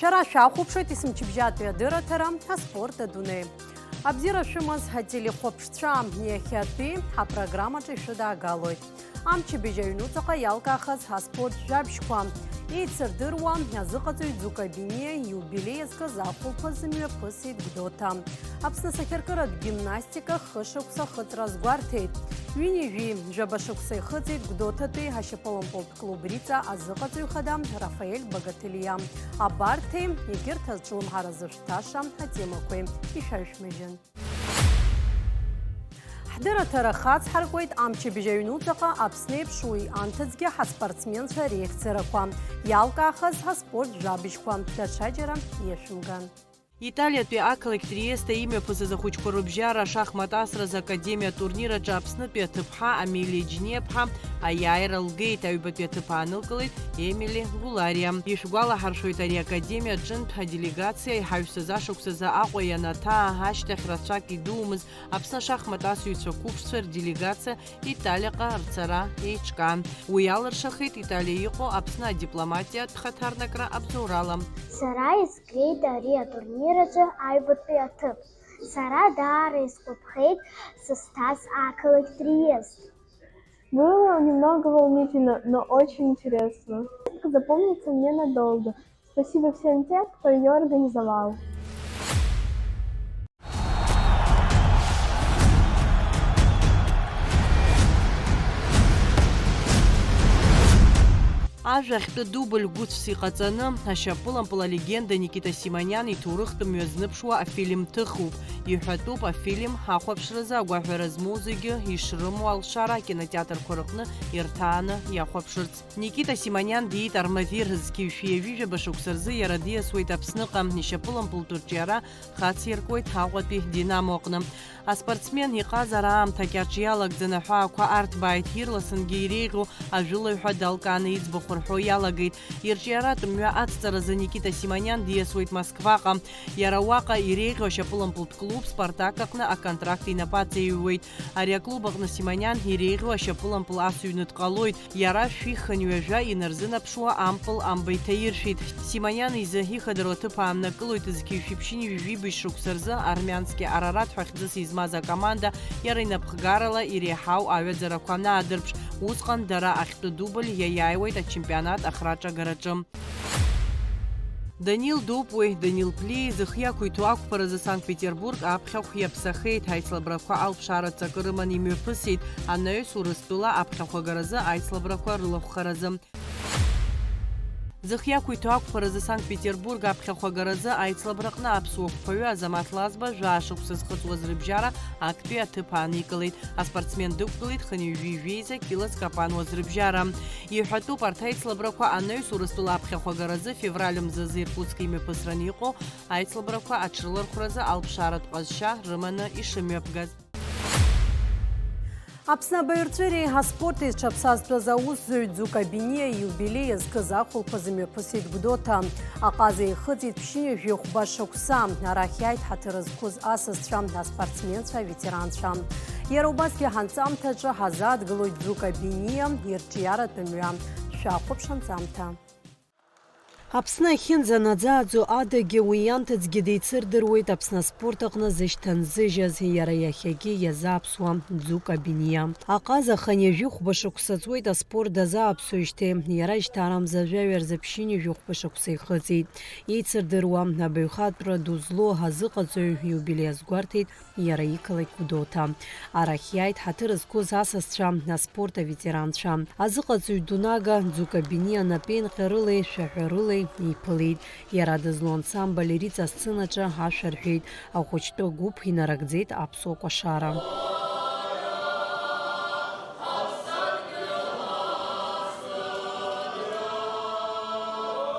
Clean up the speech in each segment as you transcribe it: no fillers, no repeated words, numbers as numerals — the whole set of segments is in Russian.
Шара шахупшит и смчибжат бедыратерам, а спорта дуне. Абзира шимаз хатили хопшчам нехяты, а программа чешуда галой. Амчи бежаюнуцака ялка хаз хаспорт жабшквам. И цердырвам языкацуй дзукабине юбилей сказаху позымя посид гдота. Апсна сахеркарат гимнастика хышукса хыцразгвартейт. Винижи жабашуксай хыцит гдотаты хашапалам клубрица азыкацуй хадам Рафаэль Богатылия. Абарте егер тазчылым харазышташа хатемакуй ишаршмежен. حضرت رخاص حركويت أمشي بجينوتها أبسنيب شوي أنتزجي حسبرتسمين شريك سرقام يالك أخذ حسبورت جابشكام تشجرة يشوغان. Италия акалек Триеста имя позазахуч корубжара шахмат асраз академия турнира джапсны петыпха Амили Джнепха Аяйра Лгейт айбат петыпанылкалит Эмили Гулария. Ишгуала харшуйтари академия джинтха делегация хайфсаза шуксаза акояната хаштах рачак идумыз апсна шахмат асуйца купшцер делегация Италияка арцара эйчка. Уялар шахит Италия ико апсна дипломатия тхатарнакра обзорала. Сара искрит ария турнирача айбатпи атып. Сара дара искупхейт состав акалек Триест. Было немного волнительно, но очень интересно. Запомнится мне надолго. Спасибо всем тем, кто ее организовал. Ажахты дубль гуд всихацаны, ашапылам пыла легенда Никита Симонян и турыхтым ёзныпшуа фильм тыхуп. Юхатуп фильм хахуапшрыза гуахвераз музыги ишрыму алшара кинотеатр корыкны иртаны яхуапшрыц. Никита Симонян дейт армавир зкившиевижа башуксырзы ярадия сует апсныка нишапылам пыл турчара хациркойт хахуапи динамокны. А спортсмен иказараам такячиялак дзанахуа ква артбайт хирласын гейрегу ажылы хадалканы избухурху ялагит. Ирчиарат мюа ацтаразы Никита Симонян диесует Москвака. Ярауака ирегу шапылам пылт клуб Спартакакна а контракт и напацеюет. Ариаклубах на Симонян ирегу шапылам пыл асуйнут калойт. Яра шиханюежа и нарзына пшуа ампыл амбайтаиршит. Симонян из хихадроты паамнакылует из кишипшини вибишуксарзы армянский арарат хахдзыс из маза команда ярина пхгарала и рехау авиазараквана адырпш узкан дара ахты дубль яяйвайт от чемпионат ахрача гарачым. Данил Дупуй, Данил Плей, Захьяку и Туаку за Санкт-Петербург, а Абхяху Япсахейт, Айслабраква Алпшара Цакырыман и Мюпысит, а Нейс Урыстула, Абхяху Гараза, Айслабраква Рыловхаразам. Захьяку и Туаку за Санкт-Петербург, Абхяху Гараза, Айслабракна Апсух, Пою, Азамат Лазба, Жашук Сысхыцуаз Рыбжара, Акпи Атыпан Николит, а спортсмен Дупкалит, Ханюви Вейза, Килас Капануаз Рыбжара. Ехату Партайслабраква, а Нейс Урыстула Абхяху Гараза, февралем за иркутскими посранику, Айслабраква, Ачрылар Хураза, Алпшара Тқазша, Рымана и Шемепгаз. Апсна байырчери хаспорты чапсазпразауз зүйдзу кабине юбилей сказахул позыме посид гдота. Аказы хыдзит пшине жюхбашоксам. Арахяйт хатырызкуз асысчам на спортсменша ветераншам. Ярубаски ханцам таджа хазад глойдзу кабине ерчиара тымрам. Шахуп шанцамта. Апсна хинза надзаадзу адаги уянтыцги дейцырдырует апсна спортакны зыштанзыжаз яра яхяги язапсуа дзу кабиния. Аказа ханежи хубашоксацует спорт дазаапсуиште яра иштарамза жаверза пшини жухбашоксай хыцит. Ейцырдыруа абыюхатра дузло хазыкацуй юбилеяз гвартит яра икалай кудота. Арахяйт хатырызкуз асасча на спорта ветеранша. Азыкацуй дунага дзу кабиния на пен хырылы шахырылы Ипылит, ярадызлы ансамбль рица сценача хашархит, а хочто губ хинарагдзет апсо кошара.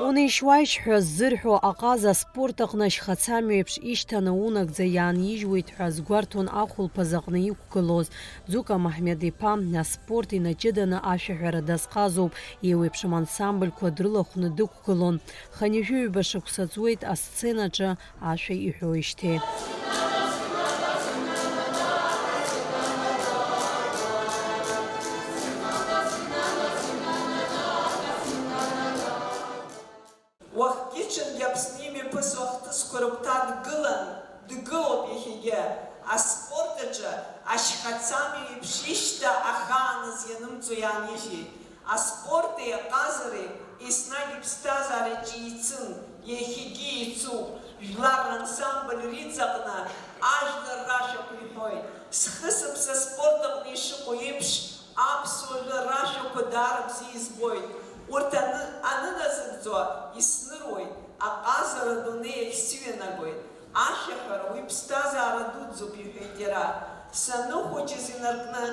Унишвайш хаззырху аказа спортакнаш хацамиепш иштана унагдза яанижуит хазгвартун ахул пазакны икукылоз. Дзука Махмедипа на спорт и начидана ашахара дасказуб иуепшим ансамбль квадрылахны дыкукылон. Ханижуй башаксацует а сценача аша ихуиште. Уахкичен япсни рыгәҭа дгылоуп иахьагьы. Аспорт аҿы ашьхацамҩа еиԥш ишьҭа ахааназ ианымҵо иаанижьит. Аспорти аҟазареи еснагь иԥсҭазаараҿ еицын, иахьагьы еицуп. Жәлар рансамбль риҵаҟны ажәлар рашәақәа иҳәоит. Схы-сыԥса аспорт аҟны ишыҟоу еиԥш аԥсуа жәлар рашәақәа даара бзиа избоит. Урҭ аныназыгӡо исныруеит, аҟазара адунеи ахь сыҩанагоит. Ашьаҳәара уи ԥсҭазаара дуӡӡоуп, иҳәеит иара. Саныхәыҷыз инаркны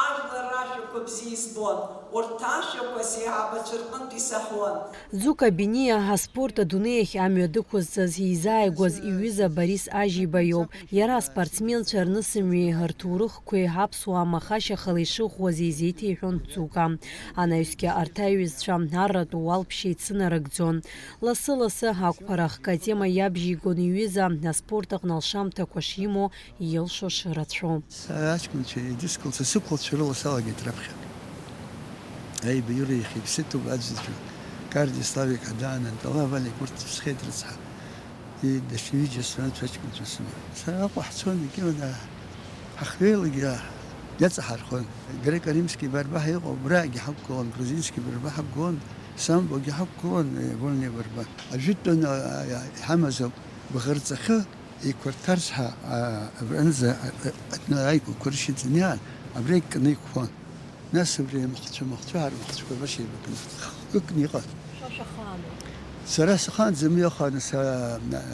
ажәлар рашәақәа бзиа избон. Урҭ ашәақәа сеиҳабацәа рҟынтә исаҳуан. Дзука Биниа аспорт адунеи ахь амҩа дықәызҵаз изааигәаз иҩыза Борис Ажьиба иоуп. Иара аспортсменцәа рнысымҩеи рҭоурыхқәеи ҳаԥсуаа махашьахала ишыӷәӷәаз изеиҭеиҳәон Дзука. Анаҩсгьы арҭ аҩызцәа арратә уалԥшьа ицынарыгӡон. Лассы-лассы ақәԥарахк атема иабжьигон иҩыза аспорт аҟны лшамҭақәа шимоу илшо шырацәоу. Аҷкәынцәа еидыскылц асықәлцәа рыла салагеит раԥхьа. Аибаҩыра иахьыԥсыҭоуп аӡәзаҵәы. Карди, Славик, Адана, Антала, Валик, урҭ ԥсхеит рыцҳа. Дашьҭ-ҩыџьа сфанатә аҷкәынцәа сымоуп. Сара Аҟәа ҳцон, егьыла ҳахҩеилагьы иаҵаҳархон. Греко-римски борьба иҟоуп, браагьы ҳақәгылон, грузински борьба ҳақәгылон, самбогьы ҳақәгылон, вольниа борьба. Ажәытәан иҳамазоуп бӷырҵахьы еиқәырҭарц ҳәа абранӡа аиқәақәа рышьаҵаниаан, абра икканы иқәхон. Нас абри амахцәа аармахцәақәа рашьа еибакны икны иҟан. Сара сахаанӡа мҩаханы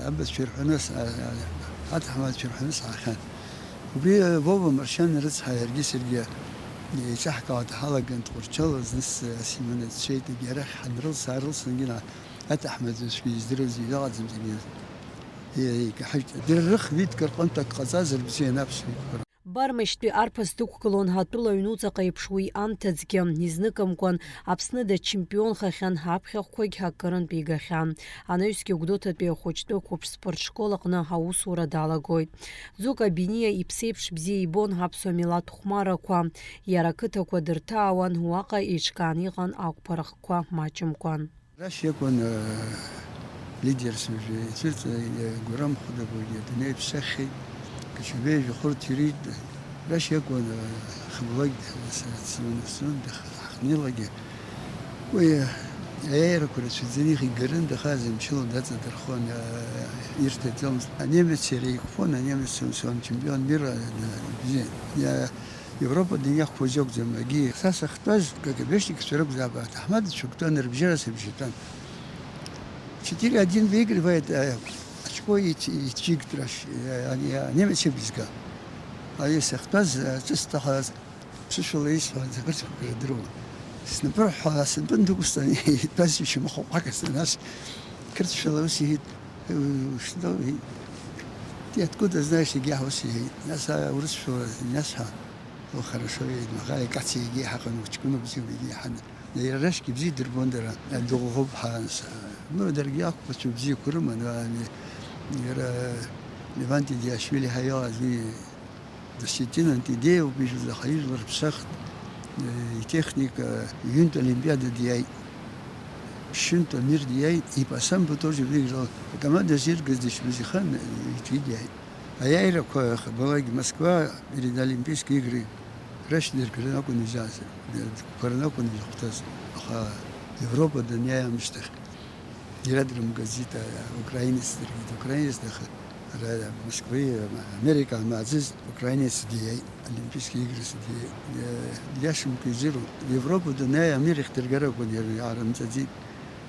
абацәа ирҳәаны аҭаҳмадцәа ирҳәаны саахьан. Убри Вова Маршьан рыцҳа иаргьы саргьы еиҿаҳкаауа ҳалаган Тҟәарчал зныс Симон дцәеит, арахь ҳанрылс-аарылсынгьы аҭаҳмадцәа издырыз иҩаҟаӡам зегьы икаҳаит. Дара рыхҩыдк рҟынтә ак ҟаҵазар бзиан аԥсуа. Бармышьтәи арԥыс дықәгылон ҳатәыла аҩнуҵаҟа еиԥш уи амҭаӡгьы изныкымкәан Аԥсны дачемпионхахьан, ҳаԥхьахәқәагь акырынтә игахьан. Анаҩсгьы Гәдоуҭатәи ахәыҷтәы қәыԥшспорт школ аҟны аусура далагоит. Дзука Биниа иԥсеиԥш бзиа ибон ҳаԥсуа милаҭ хәмарақәа. Иара ақыҭақәа дырҭаауан, уаҟа еиҿкаан иҟан ақәԥарахқәа маҷымкәан. Рашь иакәын лидерс Гәырам Хәыдабагьы адунеи ԥсахьеит. Качубеи Жәхәырҭ Ирид, рашь иакәын Хыблагь Ҳахнилагьы. Уи аиаарақәа рацәаӡаны игарын, дахаз мчыла даҵадырхон, ирҭаӡомызт. Анемеццәа иара иқәԥон, анемеццәа чемпион мира бзиан. Европадан иахәқәоз иакәӡам, агьи са сахьтәаз КГБшникцәа ракәзаап, аҭаҳмадцәа қәтәан, рыбжьара сыбжьатәан. 4-1 выигрывает очко и Чигтраш, немец близко. А если кто-то чисто пришел и закрыл друга. Например, с бандукустани, пасечи махопакас, наш кричал усит, что ты откуда знаешь, где усит? Я сам урысшо, няша, ну хорошо, махай кати, где хахан учкуну бзиу, где хан. Я решки бзи дербондера, долго ханс. Ну, дорогие, почти бзи курма, но Леванти Диашвили хаяла зви защитина антидея, убежал за хаиш, ларпсахт, и техника, юнт Олимпиада диай, шунт мир диай, и по самбу тоже выиграл. Команда Зирга здесь Бузихан, и диай. А я и ракоя, была Москва перед Олимпийские игры. Рашнер Коренаку нельзя, Коренаку нельзя, Европа да не амштах. Директором газета украинец, Москвы, Америка, Мазис, украинец, Олимпийские игры, Яшим Кизиру, Европу, да не Америка, Тергарабу, Ярам Задит.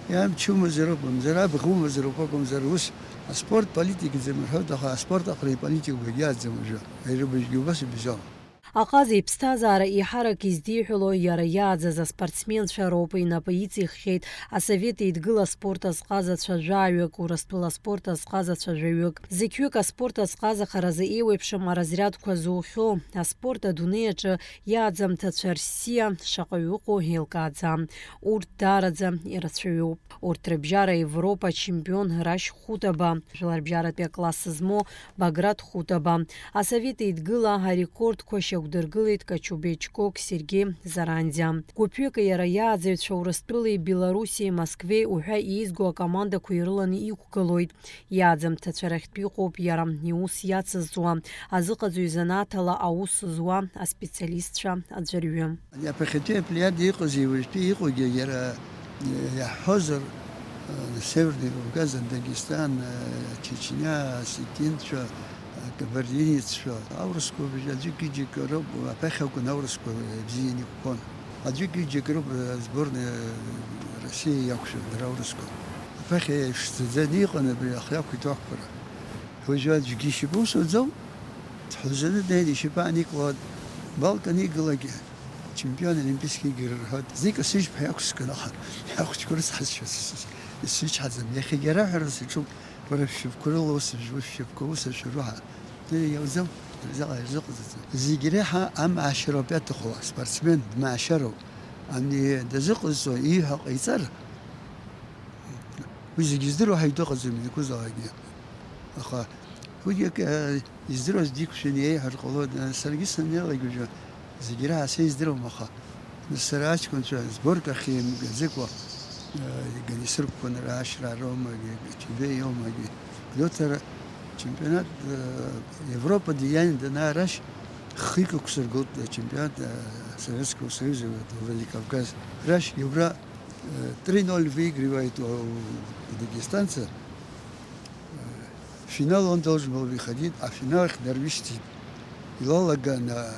Я чума зарубам, зараб, хума зарубаком зарус, а спорт, политика, замерхота, а спорт, ахрей политику, я замужу. Я люблю юбасы бежал. Аҟаза иԥсҭазаара иҳарак издиҳәало иара иааӡаз аспортсменцәа роуп, инапы иҵиххьеит Асовет Еидгыла аспорт азҟазацәа жәаҩык, Урыстәыла аспорт азҟазацәа жәаҩык. Зықьҩык аспорт азҟазахаразы еиуеиԥшым аразрядқәа зухьоу, аспорт адунеи аҿы иааӡамҭацәа рссиа шаҟаҩ ыҟоу еилкааӡам. Урҭ даараӡа ирацәаҩуп. Урҭ рыбжьара Европа чемпион Рашь Хәыдаба, жәларбжьаратәи акласс змоу Баграт Хәыдаба. Асовет Еидгыла арекордқәа дыгәдыргылеит Качубеи-Чкок Сергей Заранӡиа. Гәыԥҩык иара иааӡаҩцәа Урыстәылеи, Белоруссиеи, Москвеи уҳәа иизго акомандақәа ирыланы иқәгылоит. Иааӡамҭацәа рахьтә иҟоуп иара иус иацызҵуа, азыҟаҵаҩ занааҭала аус зуа аспециалистцәа аӡәырҩы. Иаԥхьатәи аплиад иҟази уажәтәи иҟоугьы иара иаҳҳәозар Северный Кавказ, Дагестан, Чечня, осетинцәа, кабардинецәа, аурысқәа аӡәк-ҩыџьак роуп, аԥахьа акәын аурысқәа бзианы иқәԥон. Аӡәк-ҩыџьак роуп сборная Россиа иақәшәо дара аурысқәа. Аԥахьа ишӡаӡаны иҟан абри ахҩақәа иҭәақәара. Уажәы аӡәгьы ишьапы усуӡом, дҳәазаны днеин ишьапы ааникылауа Балкан игылагьы чемпион олимпийский игры рҳәоит. Знык сыжьԥҳа иақәскын аха ахәыҷқәа рыцҳазшьа исычҳаӡам. Иахьагьы раҳәарас иҿуп, уара шәшьапқәа рыла усыбжьуа, шәшьапқәа усыршәыруа ҳәа. Иауӡом, ирзыҟаҵаӡом. Зегь реиҳа амаашьароуп иаҭаху, спортсмен дмаашьароуп. Ани дазыҟазҵо ииҳәо ҟаиҵар, уи зегьы издыруа ҳәа итәыҟаӡам изакәызаалакгьы. Аха уигьы издыруаз диқәшәаны иеиҳәар ҟалоит. Саргьы саннеилак уажәы зегьы раҳа сеиздыруам, аха сара аҷкәынцәа зборкахь еимгаӡакәа иганисырқәқәан раашьра Ромагьы, Чубеи Омагьы, Лиотар чемпионат Европа деяния данаарашь хык ақәсыргылт чемпионат Советского Союза, Владикавказ. Рашь Евро 3-0 выигрывает у дагестанца. В финал он должен был выходить, а в финалах Дарвишти Илалага на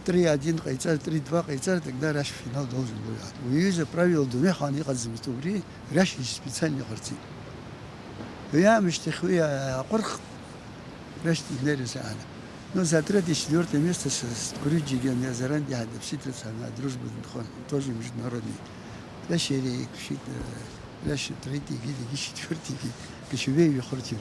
3-1 қайцар, 3-2 қайцар, тогда Раш в финал должен был. Уюза правил дуне хани қадзымтугри, Раш специально харти. Я мечтахуя ақорх, Раш тилерис ана. Но за 3-4 место с Курюджиген я заранее адапситрится на дружбу Дхон, тоже международный. Раш или Раш 3-й, 4-й, Качубеи Хортири.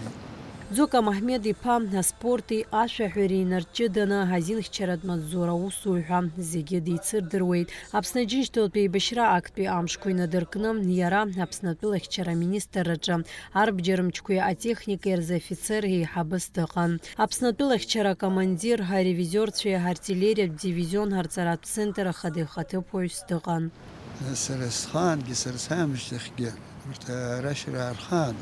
Ӡока Маҳмед-иԥа аспорти ашәаҳәареи инарҷыданы азинхьчаратә маҵзура аусуҩ-ҳәа зегьы дицырдыруеит. Аԥсны Џьынџьтәылатәи еибашьра актәи амшқәа инадыркны иара Аԥснытәы лахьчара министрраҿы арбџьармычқәеи атехникеи рзы офицер еиҳабыс дыҟан. Аԥснытәы лахьчара акомандир, аревизиорцәеи артиллериатә дивизион арҵаратә центр ахаҭа-ихаҭыԥуаҩс дыҟан. Сара схаангьы, сара саамышьҭахьгьы рашьра архан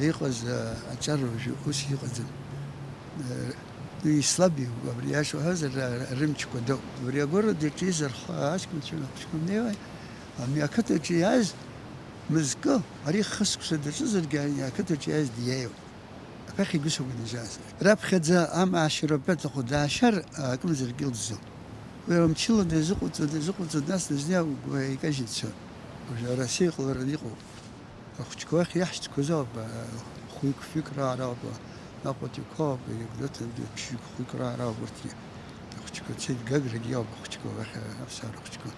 иҟаз аҿарбжьы ус иҟаӡам. Ислабиу абри ашәаҳәазар рымчқәа доуп. Абри агәараҭа иҿиз аҷкәынцәа неиуа ами ақыҭаҿы иааз мызкы, ари хысқәса даҿызаргьы ақыҭаҿы иааз диеиуп. Аԥахьа игәысакәын ижааз. Раԥхьаӡа амаашьароуп иаҭаху даашьар акымзаргьы илӡом. Уи мчыла дазыҟәыҵуа, нас дызнеиуа икажьит все. Россиа иҟалараны иҟоуп. Ахәыҷқәа ахь иаҳшьҭқәаз ауп, хәҩык фҩыкраара ауп, наҟ-ҟатиқәа ауп, хәҩыкраара ауп урҭгьы. Ахәыҷқәа цеит гаграгьы ауп ахәыҷқәа ахь аԥсаара ахәыҷқәа.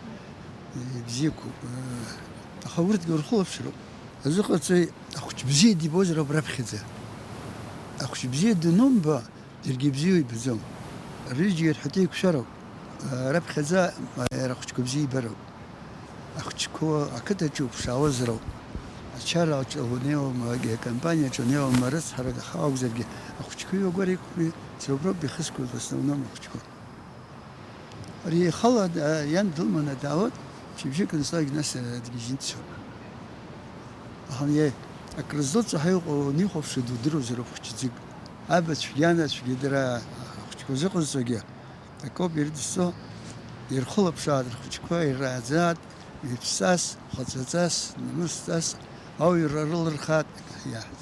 Ибзиақәоуп. Аха урҭгьы урхылаԥшроуп. Азыҟаҵаҩ ахәыҷ бзиа дибозар ауп раԥхьаӡа. Ахәыҷ бзиа данумба, џьаргьы бзиа ибаӡом. Рыџьгьы ирҳәаҭа еиқәшәароуп. Раԥхьаӡа иара ахәыҷқәа бзиа ибароуп. Ахәыҷқәа ақыҭаҿы уԥшаауазароуп. Ачара унеиуам, акомпаниаҿы унеиуам рыцҳарак ахааугзаргьы, ахәыҷқәа иуагәара иқәми, зоуброуп ихызқәоз в основном ахәыҷқәа. Ари ихала иан дылманы даауеит, шьыбжьык анҵлагь нас дгьежьны дцоит. Аха акрыздоуҵо ҳәа иҟоу нихәаԥшуа дудыруазароуп хәыҷ-ӡык. Абацәгьы анацәгьы дара ахәыҷқәа зыҟазҵогьы акоуп ирыдызҵо, ирхылаԥшааит рхәыҷқәа, ирааӡааит, иԥсас, хаҵаҵас, намысҵас, ауаҩра рылырхааит.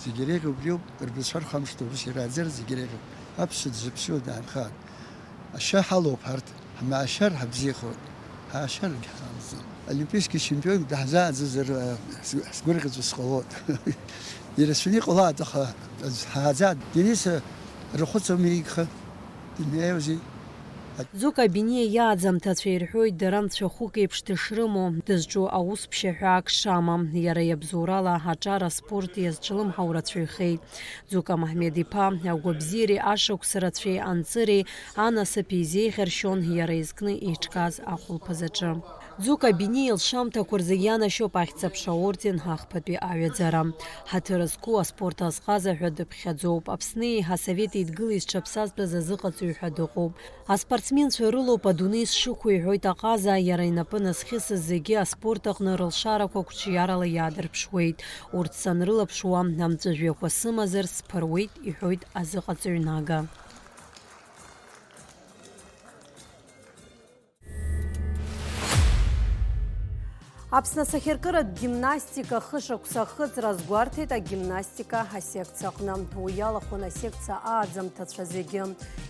Зегьы реиӷьуп иоуп, рбызшәа рхамышҭуа ус ирааӡар зегьы реиӷьуп. Аԥсуа дзыԥсуа даанхааит. Ашьа ҳалоуп ҳарҭ, ҳмаашьар ҳабзиахоит, ҳаашьаргьы ҳамӡом. Олимпийский чемпион даҳзааӡазар сгәырӷьаҵәа сҟалоит. Ирацәаны иҟалааит, аха ҳааӡааит. Дениса рахәыцами игха, днеиуази. Ӡока Биниа иааӡамҭацәа ирҳәоит дара мцәахәык еиԥш дышрымоу, дызҿу аус ԥшьаҳәаак шамам, иара иабзоурала аҿар аспорт иазҿлымҳау рацәаҩхеит. Ӡока Маҳмед-иԥа агәабзиареи ашықәс рацәеи анҵыреи анасыԥ изеиӷьаршьон иара изкны еиҿкааз ахәылԥазаҿы. Ӡук Абини илшамҭақәа рзы ианашьоуп ахьӡ-аԥша орден ахԥатәи аҩаӡара. Ҳаҭыр зқәу аспорт азҟаза ҳәа дыԥхьаӡоуп. Аԥсны еиҳа Совет Еидгыла изҽаԥсазтәыз азыҟаҵаҩ ҳәа дыҟоуп. Аспортсменцәа рылоуп адунеи зшықәу, иҳәоит аҟаза, иара инапы назхьысыз зегьы аспорт аҟны рылшарақәа қәҿиарала иаадырԥшуеит. Урҭ санрылаԥшуа амҵәыжәҩақәа сымазар сԥыруеит, иҳәоит азыҟаҵаҩ Нага. Аԥсны асахьаркыратә гимнастика хышықәса ахыҵра азгәарҭеит агимнастика асекциа аҟны. Уи иалахәын асекциа ааӡамҭацәа зегьы.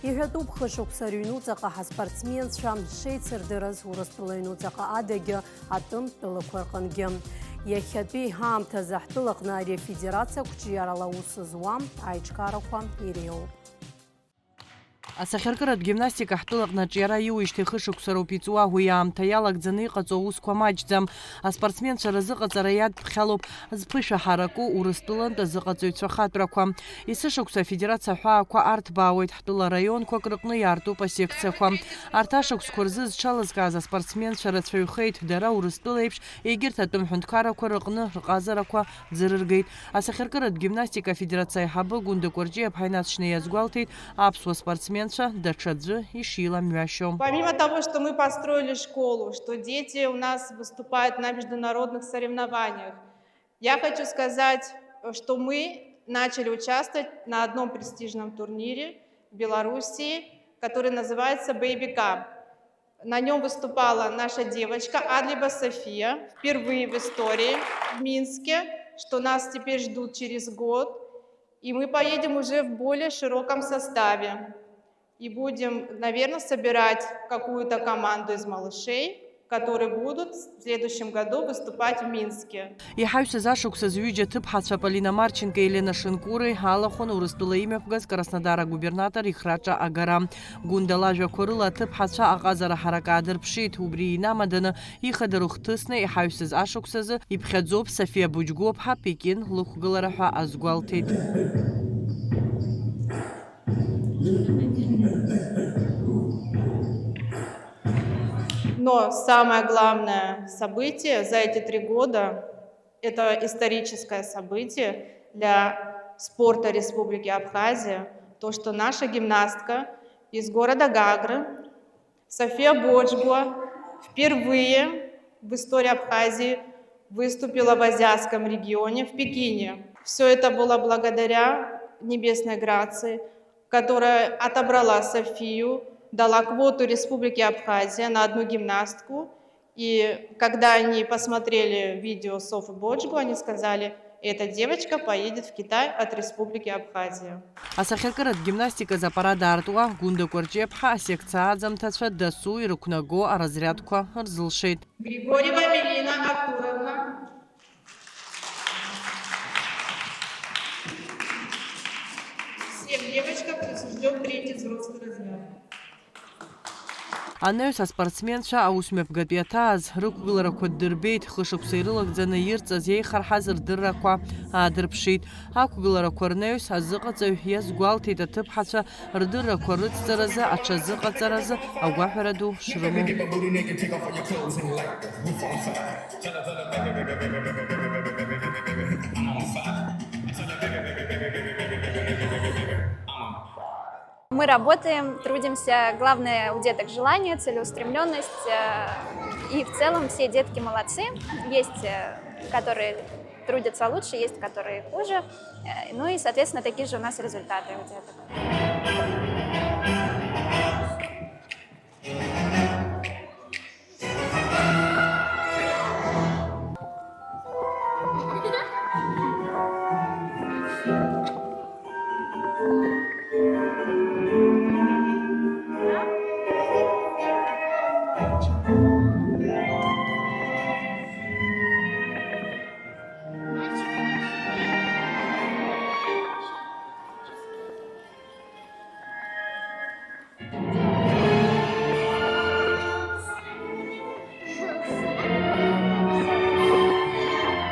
Иҳәатәуп хышықәса рыҩнуҵаҟа ҳаспортсменцәа шеицырдырыз Урыстәыла аҩнуҵаҟа адагьы атәымтәылақәа рҟынгьы. Иахьатәи ҳаамҭазы ҳтәылаҟны ари афедерациа қәҿиарала аус зуам аиҿкаарақәа иреиуоуп. Асахьаркыратә гимнастика ҳтәылаҟны аҿиара иуижьҭеи хышықәса роуп иҵуа, уи аамҭа иалагӡаны иҟаҵоу аусқәа маҷӡам. Аспортсменцәа рзыҟаҵара иадԥхьалоуп зԥышәа ҳараку Урыстәылантә азыҟаҵаҩцәа хатәрақәа. Есышықәса афедерациа ҳәаақәа арҭбаауеит, ҳтәыла раионқәак рыҟны иаартуп асекциақәа. Арҭ ашықәсқәа рзы зҽалазкааз аспортсменцәа рацәаҩхеит, дара Урыстәыла еиԥш егьырҭ атәым ҳәынҭқаррақәа рыҟны рҟазарақәа ӡырыргеит. Асахьаркыратә гимнастика афедерациа аиҳабы Гунда Кәарҷиаԥҳа Инацшьна иазгәалҭеит, аԥсуа спортсменцәа даҽаӡәы ишиламҩашьо. Помимо того, что мы построили школу, что дети у нас выступают на международных соревнованиях, я хочу сказать, что мы начали участвовать на одном престижном турнире в Белоруссии, который называется Baby Cup. На нем выступала наша девочка Адлиба София, впервые в истории в Минске, что нас теперь ждут через год. И мы поедем уже в более широком составе. И будем, наверное, собирать какую-то команду из малышей, которые будут в следующем году выступать в Минске. Иҳаҩсыз ашықәса зҩыџьа ҭыԥҳацәа Полина Марченко, Елена Шынкури алахәын Урыстәыла имҩаԥгаз Краснодар агубернатор ихраҿа агара. Гунда лажәақәа рыла аҭыԥҳацәа аҟазара ҳарак аадырԥшит. Убри инамаданы ихадару хҭысны иҳаҩсыз ашықәсазы иԥхьаӡоуп Софиа Буџьгәыԥҳа Пекин лықәгылара ҳәа азгәалҭеит. Но самое главное событие за эти 3 года – это историческое событие для спорта Республики Абхазия. То, что наша гимнастка из города Гагры, София Боджгуа, впервые в истории Абхазии выступила в азиатском регионе, в Пекине. Все это было благодаря Небесной Грации, которая отобрала Софию, дала квоту Республики Абхазия на одну гимнастку. И когда они посмотрели видео Софы Боджгу, они сказали, эта девочка поедет в Китай от Республики Абхазия. Асахьаркыратә гимнастиказы апарада артуа Гунда Кәарҷиаԥҳа асекциа аӡамҭацәа дасу ирықәнаго аразрядқәа рзылшеит. Григорьева Мелина Артуровна. Всем девочкам присужден 3-й взрослый разряд. Анаҩс аспортсменцәа аусмҩаԥгатәи аҭааз рықәгыларақәа ддырбеит, хышықәса ирылагӡаны ирҵаз иеихарҳаз рдыррақәа аадырԥшит. Ақәгыларақәа рнаҩс азыҟаҵаҩ иазгәалҭеит аҭыԥҳацәа рдыррақәа рыцҵаразы, аҽазыҟаҵаразы агәаҳәара ду шрымоу. Мы работаем, трудимся. Главное у деток желание, целеустремленность. И в целом все детки молодцы. Есть, которые трудятся лучше, есть, которые хуже. Ну и, соответственно, такие же у нас результаты у деток.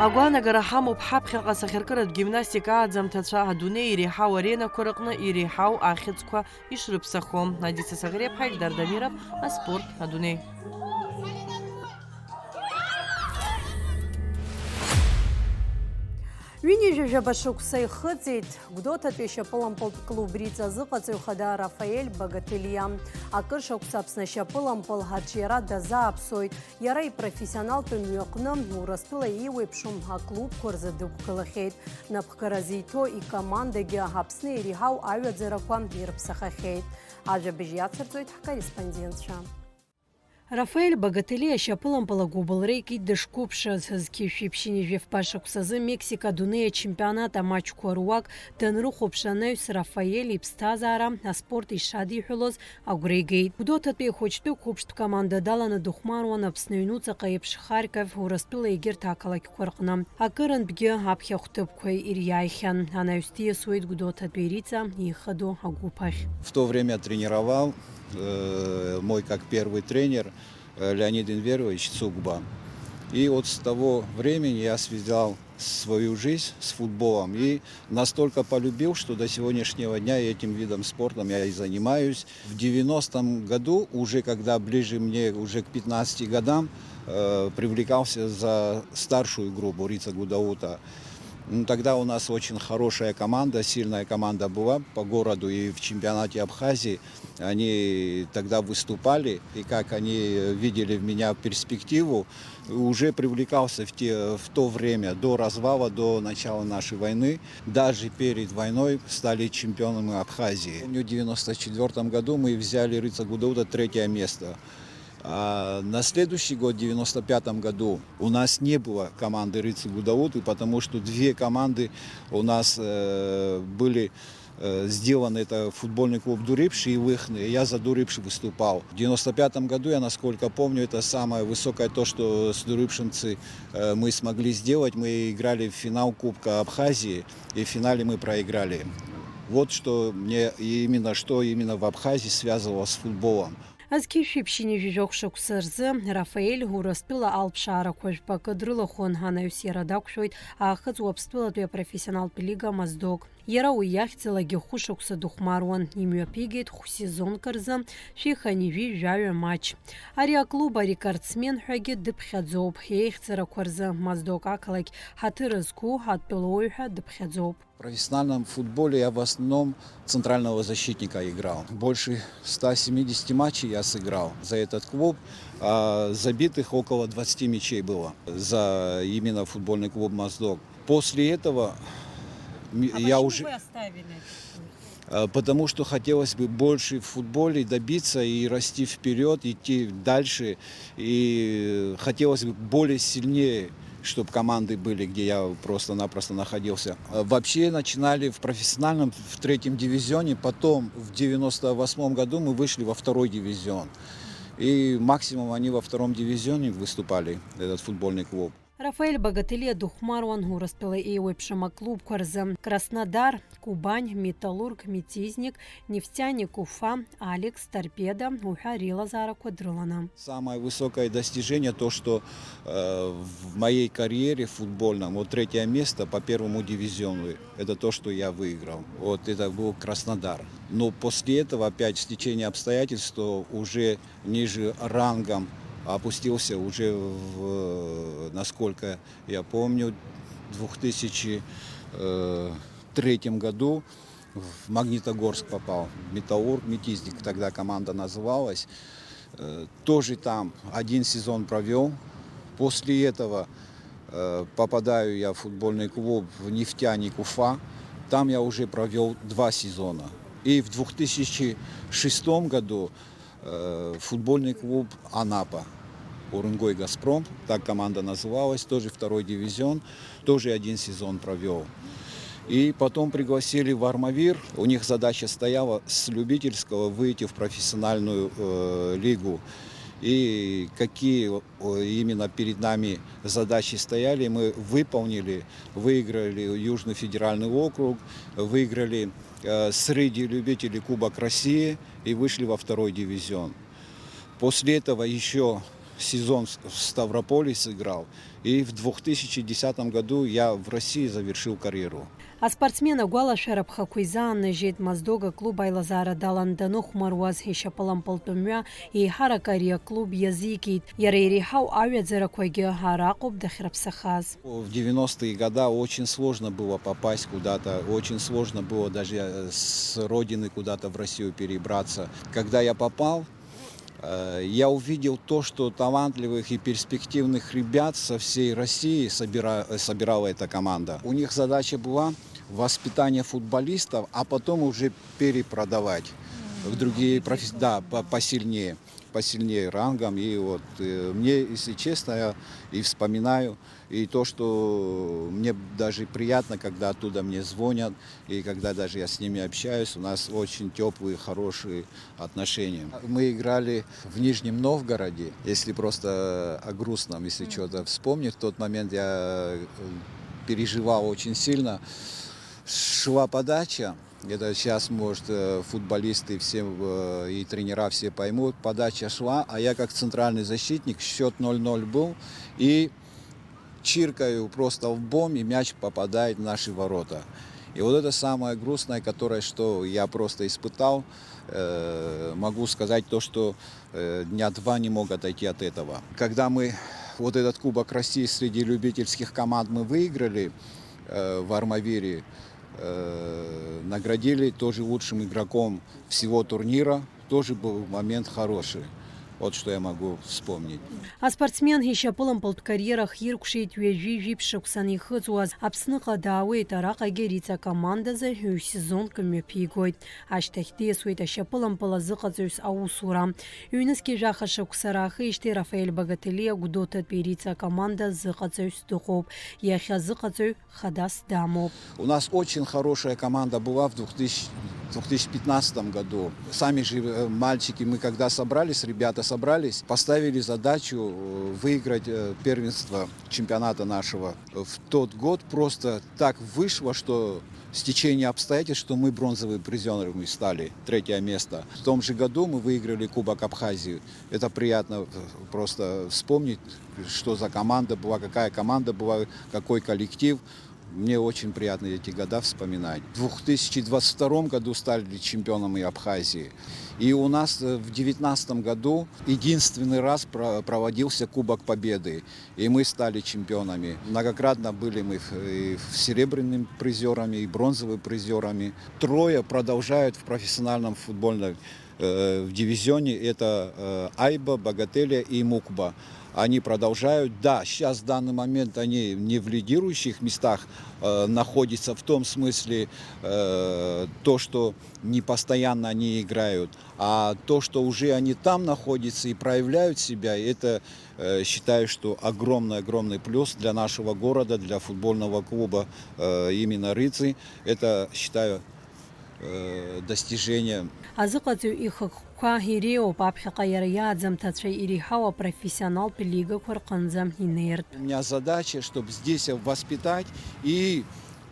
Агәаанагара ҳамоуп ҳаԥхьаҟа асахьаркыратә гимнастика ааӡамҭацәа адунеи иреиҳау аренақәа рыҟны иреиҳау ахьыӡқәа ишрыԥсахо. Надица Саӷреиԥҳа, Ильдар Дамиров, аспорт адунеи. Ҩынҩажәа жәабашықәса ихыҵит Гәдоуҭатәи ашьапылампылтә клуб реиҵазыҟаҵаҩ хада Рафаель Багателиа. Акыр шықәса Аԥсны ашьапылампыл ҳаҿиара дазааԥсоит. Иара ипрофессионалтә мҩаҟны Урыстәыла еиуеиԥшым аклубқәа рзы дықәгылахьеит. Напхгара зиҭо икомандагьы Аԥсны иреиҳау аҩаӡарақәа ирыԥсахахьеит. Ажәабжь иацырҵоит ҳкорреспондентцәа. Рафаэль Багателиа ашьапылампыл агәыблра икит дышқәыԥшыз. Зқьышәиԥшьыни жәафба шықәсазы Мексика адунеи ачемпионат амаҷқәа руак данрыхәаԥш анаҩс Рафаель иԥсҭазаара аспорт ишадиҳәалоз агәра игеит. Гәдоуҭатәи ахәыҷтәы қәыԥштә команда даланы дыхәмаруан Аԥсны аҩнуҵаҟа еиԥш Харьков, Урыстәыла егьырҭ ақалақьқәа рҟны. Акырынтәгьы аԥхьа хәҭыԥқәа ириааихьан. Анаҩс диасуеит Гәдоуҭатәи Риҵа ихадоу агәыԥ ахь. В то время тренировал мой как первый тренер Леонид Инверович Цугба. И вот с того времени я связал свою жизнь с футболом и настолько полюбил, что до сегодняшнего дня этим видом спорта я и занимаюсь. В 90-м году, уже когда ближе мне уже к 15 годам, привлекался за старшую группу Рица Гудаута. Тогда у нас очень хорошая команда, сильная команда была по городу, и в чемпионате Абхазии они тогда выступали, и как они видели в меня перспективу, уже привлекался в то время, до развала, до начала нашей войны, даже перед войной стали чемпионами Абхазии. В 1994 году мы взяли Рица Гудаута 3-е место. А на следующий год, в 1995 году, у нас не было команды Рицы Гудауты, потому что 2 команды у нас были сделаны. Это футбольный клуб Дурипши и Выхны. Я за Дурипши выступал. В 1995 году, я насколько помню, это самое высокое то, что с Дурипшинцы мы смогли сделать. Мы играли в финал Кубка Абхазии, и в финале мы проиграли. Вот что мне именно в Абхазии связывало с футболом. Азқьышәиԥшьыни жәажәохә шықәса рзы Рафаэль Урыстәыла алԥшаарақәа жәпакы дрылахәын. Анаҩс иара дақәшәоит аахыҵ Уаԥстәылатәи апрофессионалтә лига Моздок. Иара уи иахьӡалагьы хәышықәса дыхәмаруан. Имҩаԥигеит хә-сезонк рзы шәиханижәи-жәаҩа матч. Ари аклуб арекордсмен ҳәагьы дыԥхьаӡоуп. Еихьӡарақәа рзы Моздок ақалақь ҳаҭыр зқәу атәылоуаҩ ҳәа дыԥхьаӡоуп. В профессиональном футболе я в основном центрального защитника играл. Больше 170 матчей я сыграл за этот клуб. Забитых около 20 мячей было за именно футбольный клуб Моздок. После этого я уже... Вы оставили? Потому что хотелось бы больше в футболе добиться и расти вперед, идти дальше. И хотелось бы более сильнее, чтобы команды были, где я просто-напросто находился. Вообще начинали в профессиональном, в 3-м дивизионе, потом в 98 году мы вышли во 2-й дивизион. И максимум они во 2-м дивизионе выступали, этот футбольный клуб. Рафаэль Багателиа дыхәмаруан Урыстәыла еиуеиԥшым аклубқәа рзы. Краснодар, Кубань, Металлург, Метизник, Нефтяник, Уфа, Алекс, Торпедо уҳәа реилазаарақәа дрыланы. Самое высокое достижение то, что в моей карьере футбольном, вот 3-е место по 1-му дивизиону, это то, что я выиграл. Вот это был Краснодар. Но после этого опять стечение обстоятельств, уже ниже рангом опустился уже, насколько я помню, в 2003 году в Магнитогорск попал. Металлург, Метизник тогда команда называлась. Тоже там 1 сезон провел. После этого попадаю я в футбольный клуб в Нефтяник Уфа. Там я уже провел 2 сезона. И в 2006 году футбольный клуб Анапа, Уренгой Газпром, так команда называлась, тоже 2-й дивизион, тоже 1 сезон провел. И потом пригласили в Армавир, у них задача стояла с любительского выйти в профессиональную лигу. И какие именно перед нами задачи стояли, мы выполнили, выиграли Южный федеральный округ, выиграли среди любителей Кубок России и вышли во 2-й дивизион. После этого еще сезон в Ставрополе сыграл. И в 2010 году я в России завершил карьеру. Аспортсмена гуалашәара ԥхақәа изааннажьит Моздога клуб аилазаара далан-даныхәмаруаз ишьапылампылтәымҩа еиҳарак ари аклуб иазикит. Иара иреиҳау аҩаӡарақәагьы араҟоуп дахьрыԥсахаз. В 90-е годы очень сложно было попасть куда-то, очень сложно было даже с родины куда-то в Россию перебраться. Когда я попал, я увидел то, что талантливых и перспективных ребят со всей России собирала эта команда. У них задача была воспитание футболистов, а потом уже перепродавать в другие профессии, да, посильнее рангом. И вот мне, если честно, я и вспоминаю, и то, что мне даже приятно, когда оттуда мне звонят, и когда даже я с ними общаюсь, у нас очень теплые, хорошие отношения. Мы играли в Нижнем Новгороде, если просто о грустном, если что-то вспомнить, в тот момент я переживал очень сильно. Шла подача. Это сейчас, может, футболисты все и тренера все поймут. Подача шла, а я как центральный защитник, счет 0-0 был. И чиркаю просто в бом, и мяч попадает в наши ворота. И вот это самое грустное, которое, что я просто испытал. Могу сказать то, что дня два не мог отойти от этого. Когда мы вот этот Кубок России среди любительских команд мы выиграли в Армавире, наградили тоже лучшим игроком всего турнира. Тоже был момент хороший. Вот что я могу вспомнить. Аспортсмен ишьапылампылтә карьерах иркәшеит ҩажәи ԥшықәсан ихыҵуаз Аԥсныҟа даауеит, араҟагьы рица командазы ҩ-сезонк мҩаԥигоит. Ашьҭахь диасуеит ашьапылампыл азыҟаҵаҩс аусура. Ҩнызқьи жәаха шықәса раахижьҭеи Рафаель Багатели агәдоуҭатәи ирица команда зыҟаҵаҩс дыҟоуп. Иахьа зыҟаҵаҩ хадас дамоуп. У нас очень хорошая команда была в 2015 году. Сами же мальчики, мы когда собрались, ребята собрались, поставили задачу выиграть первенство чемпионата нашего. В тот год просто так вышло, что стечение обстоятельств, что мы бронзовыми призерами стали, 3-е место. В том же году мы выиграли Кубок Абхазии. Это приятно просто вспомнить, что за команда была, какая команда была, какой коллектив. Мне очень приятно эти года вспоминать. В 2022 году стали чемпионами Абхазии. И у нас в 2019 году единственный раз проводился Кубок Победы. И мы стали чемпионами. Многократно были мы и серебряными призерами, и бронзовыми призерами. 3 продолжают в профессиональном футбольном в дивизионе. Это Айба, Багателия и Мукба. Они продолжают. Да, сейчас в данный момент они не в лидирующих местах находятся, в том смысле то, что не постоянно они играют, а то, что уже они там находятся и проявляют себя, это считаю, что огромный плюс для нашего города, для футбольного клуба именно Рыцарь. Это, считаю, достижение. Азыҟаҵаҩ ихықәқәа иреиуоуп, аԥхьаҟа иара иааӡамҭацәа иреиҳау апрофессионалтә лигақәа рҟынӡа инеиртә. У меня задача, чтобы здесь воспитать и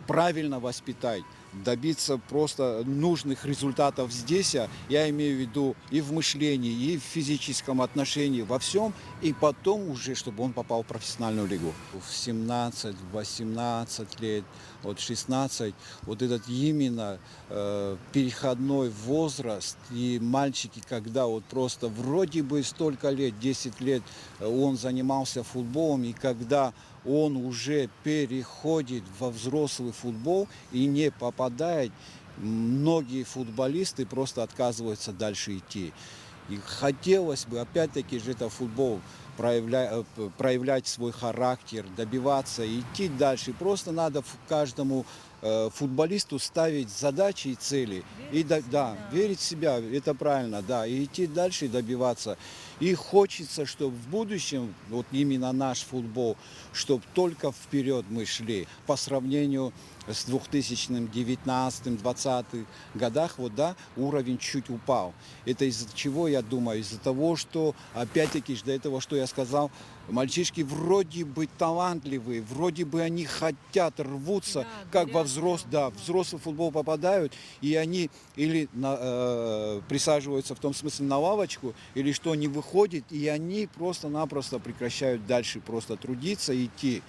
правильно воспитать, добиться просто нужных результатов здесь, я имею в виду и в мышлении, и в физическом отношении, во всем, и потом уже, чтобы он попал в профессиональную лигу. В 17, 18 лет, вот 16, вот этот именно переходной возраст, и мальчики, когда вот просто вроде бы столько лет, 10 лет он занимался футболом, и когда он уже переходит во взрослый футбол и не попадает, многие футболисты просто отказываются дальше идти. И хотелось бы, опять-таки же, это футбол, проявлять свой характер, добиваться, идти дальше. Просто надо каждому футболисту ставить задачи и цели. И верить в себя, это правильно, да, и идти дальше и добиваться. И хочется, чтобы в будущем, вот именно наш футбол, чтобы только вперед мы шли. По сравнению с 2019-2020 годах, вот, да, уровень чуть упал. Это из-за чего, я думаю? Из-за того, что, опять-таки, до этого, что я сказал, мальчишки вроде бы талантливые, вроде бы они хотят, рвутся, как во взрослый футбол попадают, и они или присаживаются в том смысле на лавочку, или что не выходит, и они просто-напросто прекращают дальше просто трудиться и идти.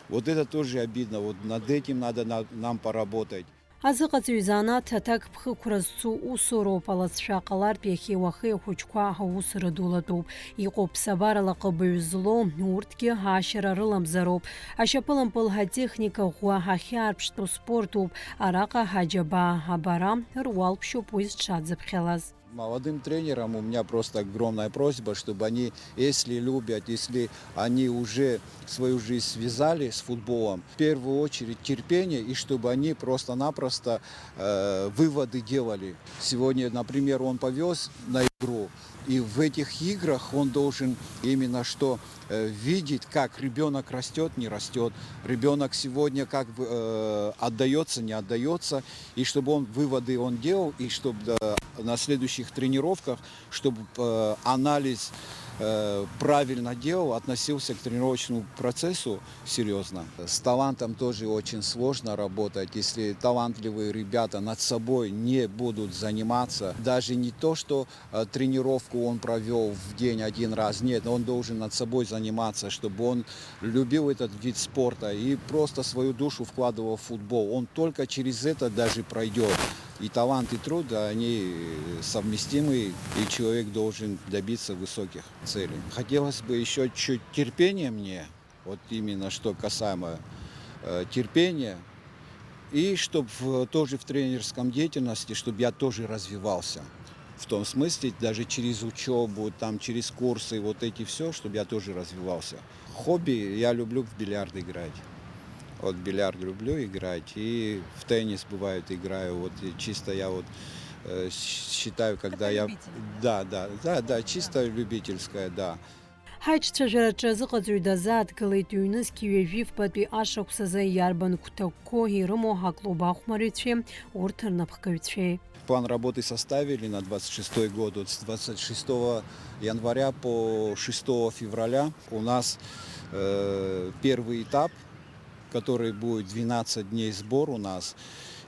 Вот это тоже обидно, вот над этим надо нам поработать. Азыҟаҵаҩ занааҭ аҭак ԥхықәра зцу усуроуп, алацәа ҟалартә иахьеи-уахеи ахәыҷқәа аусура дулатәуп. Иҟоуп ԥсабарала ҟыбаҩ злоу, урҭгьы аашьара рыламзароуп. Ашьапылампыл ҳатехника ӷәӷәа ҳахьаарԥштәу спортуп. Араҟа ҳаџьабаа абара руалԥшьоуп уи зҽадзыԥхьалаз. Молодым тренерам у меня просто огромная просьба, чтобы они, если любят, если они уже свою жизнь связали с футболом, в первую очередь терпение, и чтобы они просто-напросто выводы делали. Сегодня, например, он повез на игру, и в этих играх он должен именно что видеть, как ребенок растет, не растет, ребенок сегодня как отдается, не отдается, и чтобы он выводы он делал, и чтобы на следующих тренировках, чтобы анализ правильно делал, относился к тренировочному процессу серьезно. С талантом тоже очень сложно работать, если талантливые ребята над собой не будут заниматься. Даже не то, что тренировку он провел в день один раз, нет, он должен над собой заниматься, чтобы он любил этот вид спорта и просто свою душу вкладывал в футбол. Он только через это даже пройдет. И талант, и труд, они совместимы, и человек должен добиться высоких целей. Хотелось бы еще чуть терпения мне, вот именно что касаемо терпения, и чтобы тоже в тренерском деятельности, чтобы я тоже развивался. В том смысле, даже через учебу, там, через курсы, вот эти все, чтобы я тоже развивался. Хобби, я люблю в бильярд играть. Вот бильярд люблю играть, и в теннис бывает играю. Вот чисто я вот считаю, когда я... Да, чисто любительская, да. Ҳаиҿцәажәараҿы азыҟаҵаҩ дазааҭгылеит ҩнызқьи ҩажәифбатәи ашықәсазы иарбан қәҭақәқәоу ирымоу ҳаклуб ахәмарыҩцәеи урҭ рнапхгаҩцәеи. План работы составили на 26 год. Вот с 26 января по 6 февраля у нас первый этап, который будет 12 дней сбор у нас.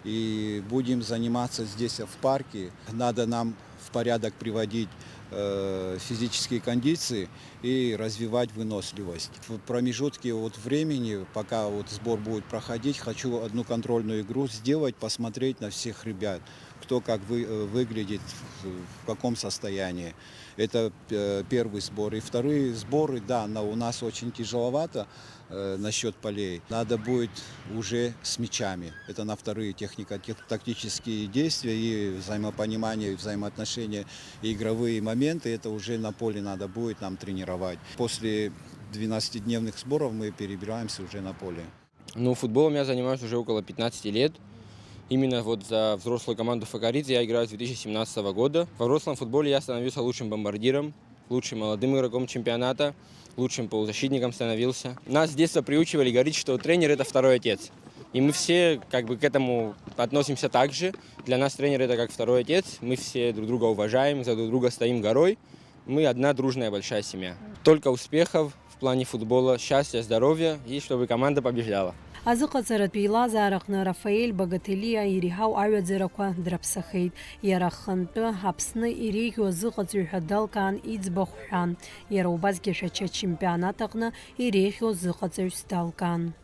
И будем заниматься здесь в парке. Надо нам в порядок приводить физические кондиции и развивать выносливость. В промежутке вот времени, пока вот сбор будет проходить, хочу одну контрольную игру сделать, посмотреть на всех ребят, кто как выглядит, в каком состоянии. Это первый сбор. И вторые сборы, да, у нас очень тяжеловато насчет полей. Надо будет уже с мячами. Это на вторые тактические действия и взаимопонимание, и взаимоотношения, и игровые моменты. Это уже на поле надо будет нам тренировать. После 12-дневных сборов мы перебираемся уже на поле. Ну, футболом я занимаюсь уже около 15 лет. Именно вот за взрослую команду «Факаридзе» я играю с 2017 года. Во взрослом футболе я становился лучшим бомбардиром, лучшим молодым игроком чемпионата, лучшим полузащитником становился. Нас с детства приучивали говорить, что тренер – это второй отец. И мы все как бы к этому относимся так же. Для нас тренер – это как второй отец. Мы все друг друга уважаем, за друг друга стоим горой. Мы одна дружная большая семья. Только успехов в плане футбола, счастья, здоровья и чтобы команда побеждала. Азыҟаҵаратә еилазаараҟны Рафаель Багателиа иреиҳау аҩаӡарақәа дрыԥсахеит. Иара хынтәы Аԥсны иреиӷьу азыҟаҵаҩ ҳәа далкаан иӡбахә ҳәан. Иара убасгьы ашәача чемпионат аҟны иреиӷьу зыҟаҵаҩс далкаан.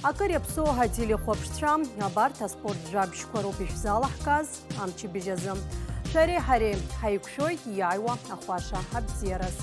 Акыр иаԥсоу ҳателехәаԥшцәа, абарҭ аспорт жәабжьқәа роуп ишәзалаҳкааз амчыбжь азы. Шәареи ҳареи ҳаиқәшәоит иааиуа ахәаша абзиараз.